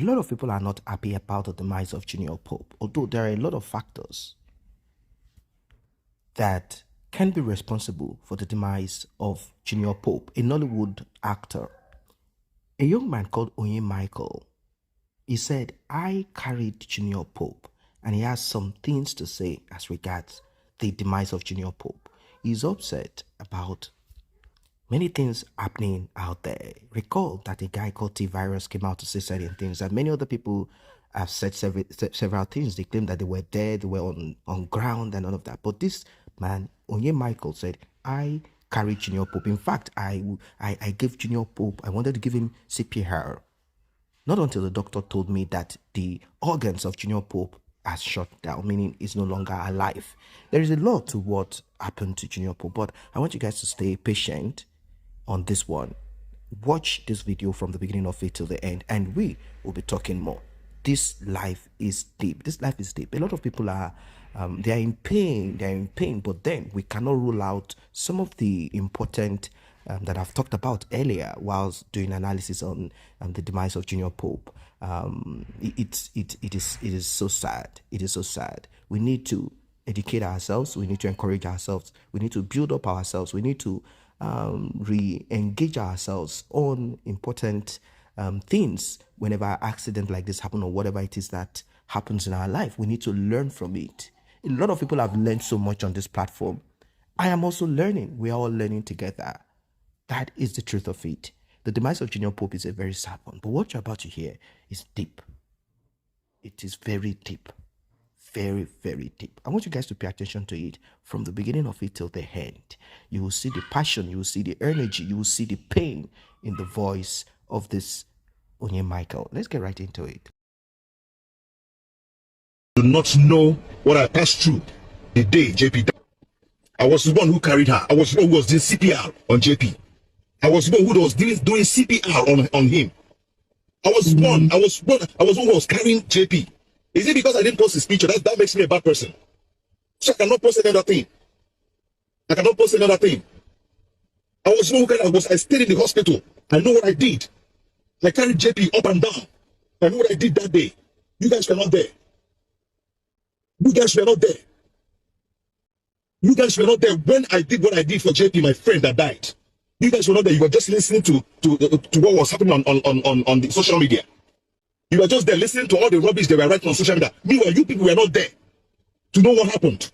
lot of people are not happy about the demise of Junior Pope, although there are a lot of factors that can be responsible for the demise of Junior Pope, a Nollywood actor. A young man called ONYI, he said, I carried Junior Pope, and he has some things to say as regards the demise of Junior Pope. He's upset about many things happening out there. Recall that a guy called T-Virus came out to say certain things, and many other people have said several things. They claim that they were dead, they were on ground and all of that. But this man, ONYI, said, I carried Junior Pope. In fact, I gave Junior Pope, I wanted to give him CPR. Not until the doctor told me that the organs of Junior Pope has shut down, meaning he's no longer alive. There is a lot to what happened to Junior Pope, but I want you guys to stay patient on this one. Watch this video from the beginning of it till the end, and we will be talking more. This life is deep. This life is deep. A lot of people are they are in pain, but then we cannot rule out some of the important that I've talked about earlier whilst doing analysis on the demise of Junior Pope. It is so sad. It is so sad. We need to educate ourselves. We need to encourage ourselves. We need to build up ourselves. We need to re-engage ourselves on important things whenever an accident like this happens or whatever it is that happens in our life. We need to learn from it. A lot of people have learned so much on this platform. I am also learning. We are all learning together. That is the truth of it. The demise of Junior Pope is a very sad one, but what you're about to hear is deep. It is very deep. Very, very deep. I want you guys to pay attention to it from the beginning of it till the end. You will see the passion, you will see the energy, you will see the pain in the voice of this ONYI. Let's get right into it. Do not know what I passed through the day JP died. I was the one who carried her. I was the one who was doing CPR on JP. I was the one who was doing CPR on him. I was one who was carrying JP. Is it because I didn't post his picture that makes me a bad person? So I cannot post another thing. I cannot post another thing. I was no kind. I stayed in the hospital. I know what I did. I carried JP up and down. I know what I did that day. You guys were not there. You guys were not there. You guys were not there when I did what I did for JP, my friend that died. You guys were not there. You were just listening to what was happening on the social media. You were just there listening to all the rubbish they were writing on social media. Meanwhile, you people were not there to know what happened.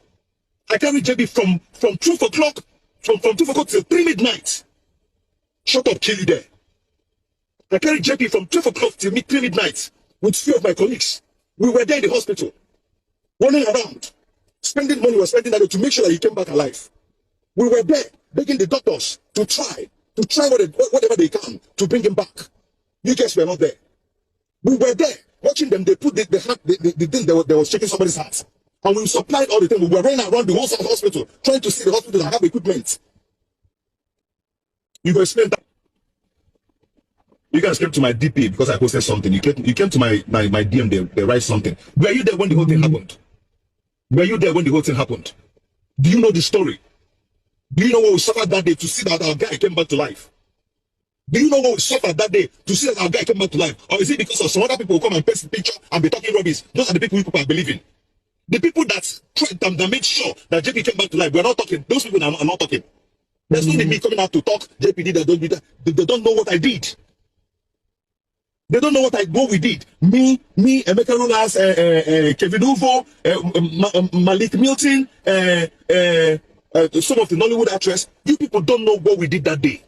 I carried JP from 12 o'clock, from 12 o'clock till 3 midnight. Shut up, kill you there. I carried JP from 12 o'clock till 3 midnight with few of my colleagues. We were there in the hospital, running around, spending money, we were spending that day to make sure that he came back alive. We were there begging the doctors to try whatever they can to bring him back. You guys were not there. We were there watching them. They put the thing that was shaking somebody's heart, and we supplied all the things. We were running around the whole hospital trying to see the hospital that have equipment. You go explain that. You guys came to my DP because I posted something. You came to my DM. They write something. Were you there when the whole thing happened? Were you there when the whole thing happened? Do you know the story? Do you know what we suffered that day to see that our guy came back to life? Do you know what we suffered that day to see that our guy came back to life? Or is it because of some other people who come and paste the picture and be talking rubbish? Those are the people are believing. The people that made sure that JP came back to life, we're not talking. Those people are not talking. There's no need me coming out to talk. JP did that, don't do that. They don't know what I did. They don't know what we did. Me, Emeka Rulas, Kevin Uvo, Malik Milton, some of the Nollywood actors. You people don't know what we did that day.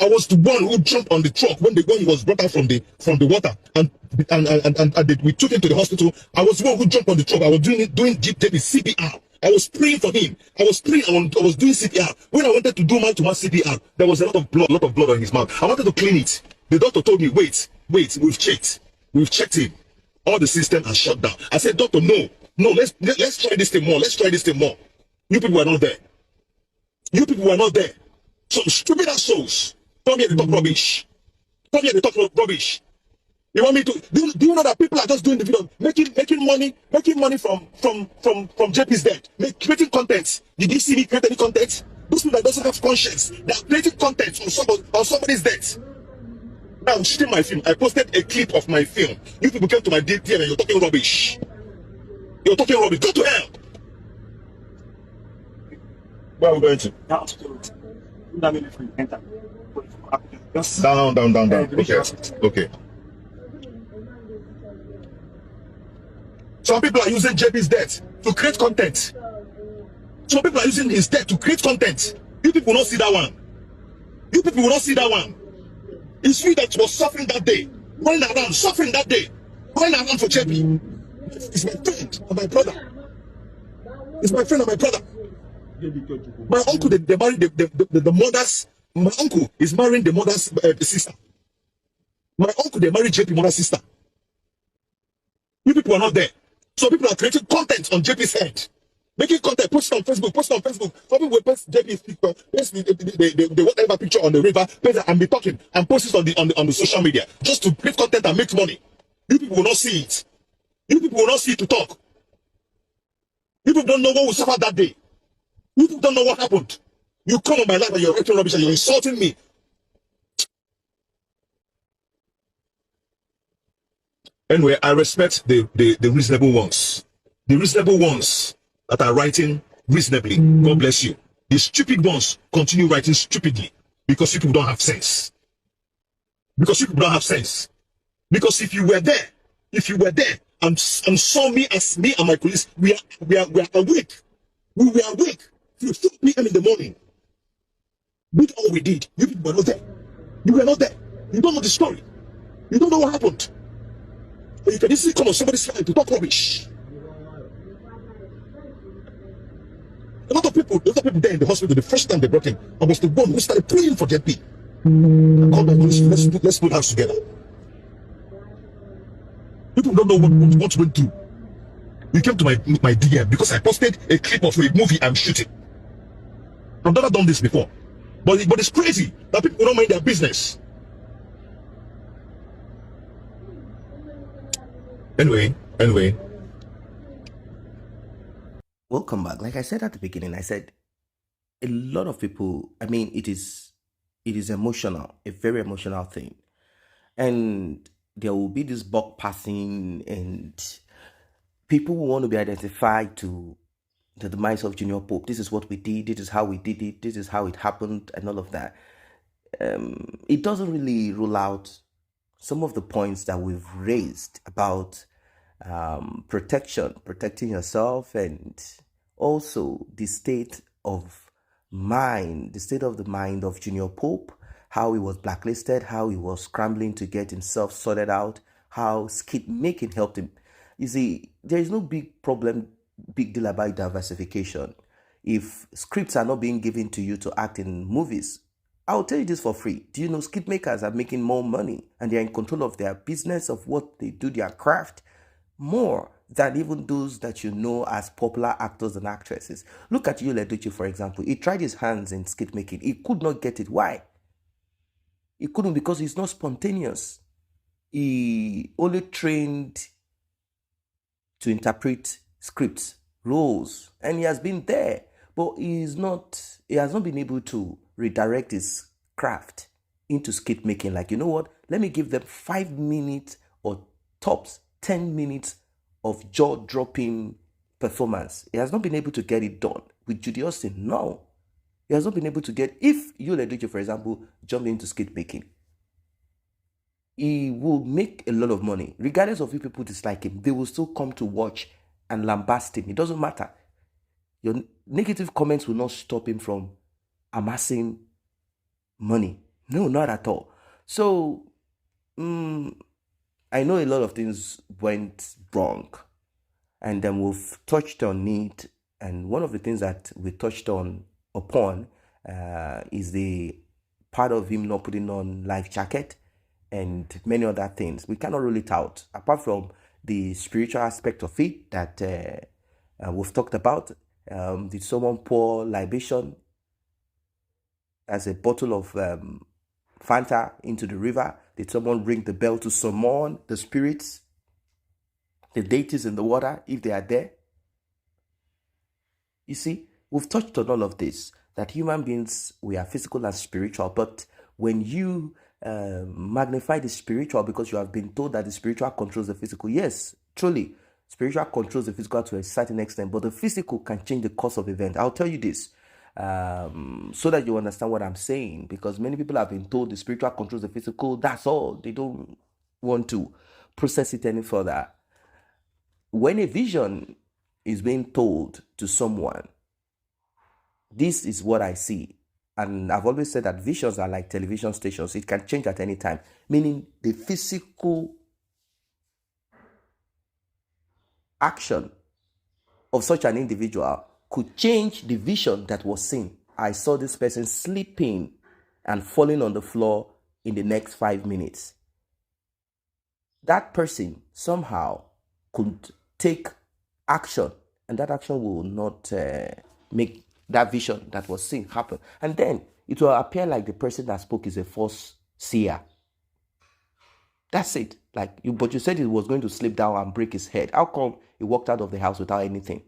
I was the one who jumped on the truck when he was brought out from the water, and we took him to the hospital. I was the one who jumped on the truck. I was doing CPR. I was praying for him. I was doing CPR. When I wanted to do man-to-man CPR, there was a lot of blood on his mouth. I wanted to clean it. The doctor told me, wait, we've checked him. All the system has shut down. I said, doctor, no, let's try this thing more. Let's try this thing more. You people were not there. You people were not there. Some stupid assholes come here to talk rubbish. You want me to? Do you know that people are just doing the video, making money from JP's death, creating content? Did you see me create any content? Those people that doesn't have conscience, they are creating content on somebody's death. Now shooting my film. I posted a clip of my film. You people came to my DM and you're talking rubbish. You're talking rubbish. Go to hell. Where are we going to? Down to the Let me free enter. Just Down. Okay. Okay. Some people are using JP's death to create content. Some people are using his death to create content. You people will not see that one. You people will not see that one. It's you that was suffering that day. Running around, suffering that day. Running around for JP. It's my friend and my brother. It's my friend and my brother. My uncle, they married the mother's. My uncle is marrying the mother's sister. My uncle, they married JP mother's sister. You people are not there. So people are creating content on JP's head. Making content, post it on Facebook, Some people will post JP's picture, post the whatever picture on the river, post it and be talking, and post it on the social media, just to create content and make money. You people will not see it. You people will not see it to talk. You people don't know what will suffer that day. You people don't know what happened. You come on my life and you're writing rubbish and you're insulting me. Anyway, I respect the reasonable ones. The reasonable ones that are writing reasonably. God bless you. The stupid ones continue writing stupidly because people don't have sense. Because people don't have sense. Because if you were there and saw me as me and my colleagues, we are awake. We were awake till 4 p.m. in the morning. Did all we did. You people were not there. You were not there. You don't know the story. You don't know what happened. But you can easily come on somebody's line to talk rubbish. A lot of people there in the hospital, the first time they brought him, I was the one who started praying for JP. I called them, let's put hands together. People don't know what went through. You came to my DM because I posted a clip of a movie I'm shooting. I've never done this before. But it's crazy that people don't mind their business. Anyway. Welcome back. Like I said at the beginning, I said a lot of people, I mean, it is emotional, a very emotional thing. And there will be this buck passing and people will want to be identified to the demise of Junior Pope. This is what we did, this is how we did it, this is how it happened, and all of that. It doesn't really rule out some of the points that we've raised about protecting yourself, and also the state of the mind of Junior Pope, how he was blacklisted, how he was scrambling to get himself sorted out, how skit making helped him. You see, there is no big deal about diversification. If scripts are not being given to you to act in movies, I'll tell you this for free. Do you know skit makers are making more money and they're in control of their business, of what they do, their craft, more than even those that you know as popular actors and actresses. Look at Yul Edochie, for example. He tried his hands in skit making. He could not get it. Why? He couldn't because he's not spontaneous. He only trained to interpret scripts, roles, and he has been there, but he has not been able to redirect his craft into skit making. Like, you know what? Let me give them 5 minutes or tops 10 minutes of jaw-dropping performance. He has not been able to get it done. With Judy Austin, no. He has not been able to get, if Yul Edochie, for example, jumped into skit making, he will make a lot of money. Regardless of if people dislike him, they will still come to watch and lambast him. It doesn't matter. Your negative comments will not stop him from amassing money. No, not at all. So, I know a lot of things went wrong, and then we've touched on it. And one of the things that we touched upon is the part of him not putting on life jacket and many other things. We cannot rule it out, apart from the spiritual aspect of it that we've talked about. Did someone pour libation as a bottle of Fanta into the river? Did someone ring the bell to summon the spirits, the deities in the water, if they are there? You see, we've touched on all of this, that human beings, we are physical and spiritual, but when you magnify the spiritual because you have been told that the spiritual controls the physical. Yes, truly, spiritual controls the physical to a certain extent, but the physical can change the course of event. I'll tell you this so that you understand what I'm saying, because many people have been told the spiritual controls the physical. That's all. They don't want to process it any further. When a vision is being told to someone, this is what I see. And I've always said that visions are like television stations. It can change at any time, meaning the physical action of such an individual could change the vision that was seen. I saw this person sleeping and falling on the floor in the next 5 minutes. That person somehow could take action, and that action will not make that vision that was seen happen. And then it will appear like the person that spoke is a false seer. That's it. But you said he was going to slip down and break his head. How come he walked out of the house without anything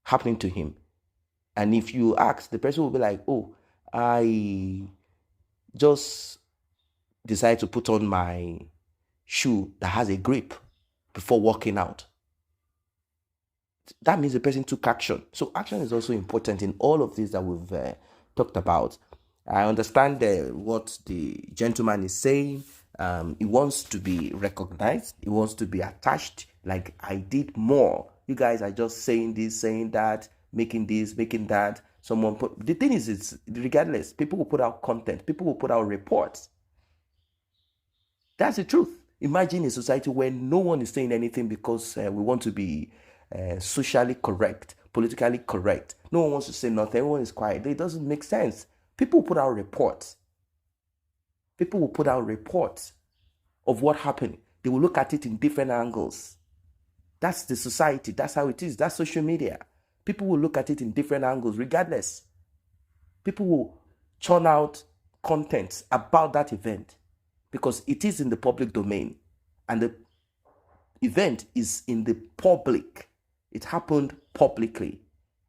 happening to him? And if you ask, the person will be like, oh, I just decided to put on my shoe that has a grip before walking out. That means the person took action. So action is also important in all of this that we've talked about. I understand what the gentleman is saying. He wants to be recognized. He wants to be attached. Like, I did more. You guys are just saying this, saying that, making this, making that. The thing is, it's regardless. People will put out content. People will put out reports. That's the truth. Imagine a society where no one is saying anything because we want to be socially correct, politically correct. No one wants to say nothing. Everyone is quiet. It doesn't make sense. People will put out reports. People will put out reports of what happened. They will look at it in different angles. That's the society. That's how it is. That's social media. People will look at it in different angles regardless. People will churn out content about that event because it is in the public domain and the event is in the public. It happened publicly,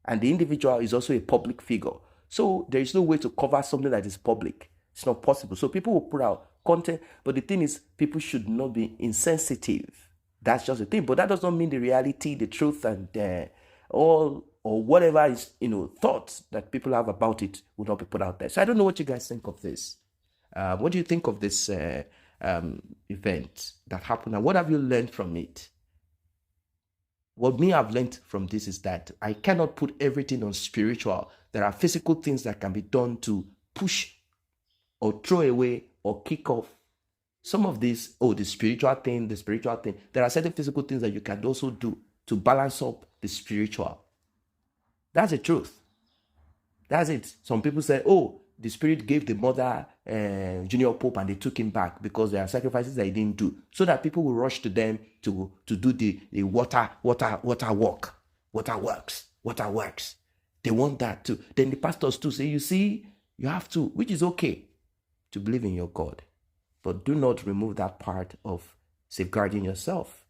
and the individual is also a public figure. So there is no way to cover something that is public. It's not possible. So people will put out content, but the thing is, people should not be insensitive. That's just the thing. But that does not mean the reality, the truth, and all or whatever is thoughts that people have about it will not be put out there. So I don't know what you guys think of this. What do you think of this event that happened, and what have you learned from it? What I've learned from this is that I cannot put everything on spiritual. There are physical things that can be done to push or throw away or kick off some of these. The spiritual thing. There are certain physical things that you can also do to balance up the spiritual. That's the truth. That's it. Some people say, the spirit gave the mother Junior Pope and they took him back because there are sacrifices that he didn't do, so that people will rush to them to do the water works. They want that too. Then the pastors too say, you see, you have to, which is okay, to believe in your God, but do not remove that part of safeguarding yourself.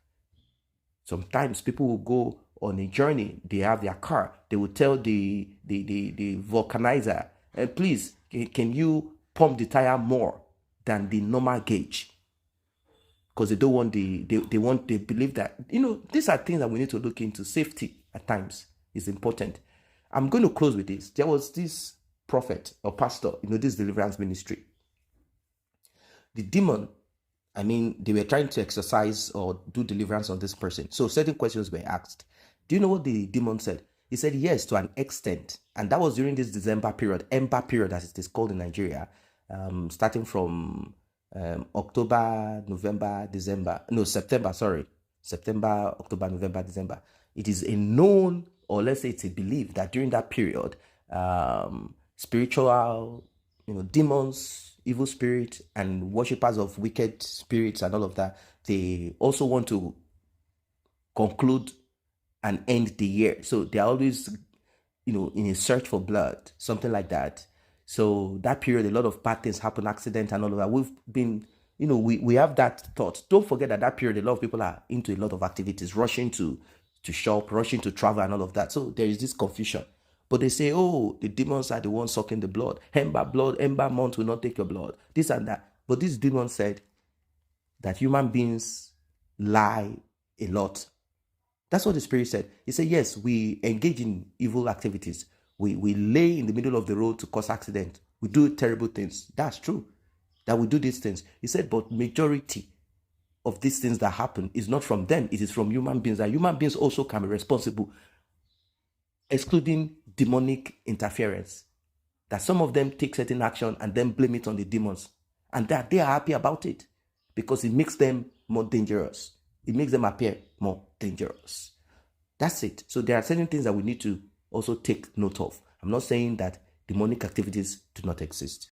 Sometimes people will go on a journey. They have their car. They will tell the vulcanizer, please, can you pump the tire more than the normal gauge? Because they don't want they believe that, these are things that we need to look into. Safety at times is important. I'm going to close with this. There was this prophet or pastor, this deliverance ministry. The demon, they were trying to exercise or do deliverance on this person. So certain questions were asked. Do you know what the demon said? He said yes, to an extent. And that was during this December period, Ember period as it is called in Nigeria, starting from September, October, November, December. It is a known, or let's say it's a belief, that during that period, spiritual, demons, evil spirits, and worshippers of wicked spirits and all of that, they also want to conclude and end the year. So they're always, in a search for blood, something like that. So that period, a lot of bad things happen, accidents and all of that. We've been, we have that thought. Don't forget that period, a lot of people are into a lot of activities, rushing to shop, rushing to travel and all of that. So there is this confusion. But they say, the demons are the ones sucking the blood. Ember month will not take your blood. This and that. But this demon said that human beings lie a lot. That's what the Spirit said. He said, yes, we engage in evil activities. We lay in the middle of the road to cause accident. We do terrible things. That's true, that we do these things. He said, but majority of these things that happen is not from them. It is from human beings. And human beings also can be responsible, excluding demonic interference. That some of them take certain action and then blame it on the demons. And that they are happy about it because it makes them more dangerous. It makes them appear more dangerous. That's it. So there are certain things that we need to also take note of. I'm not saying that demonic activities do not exist.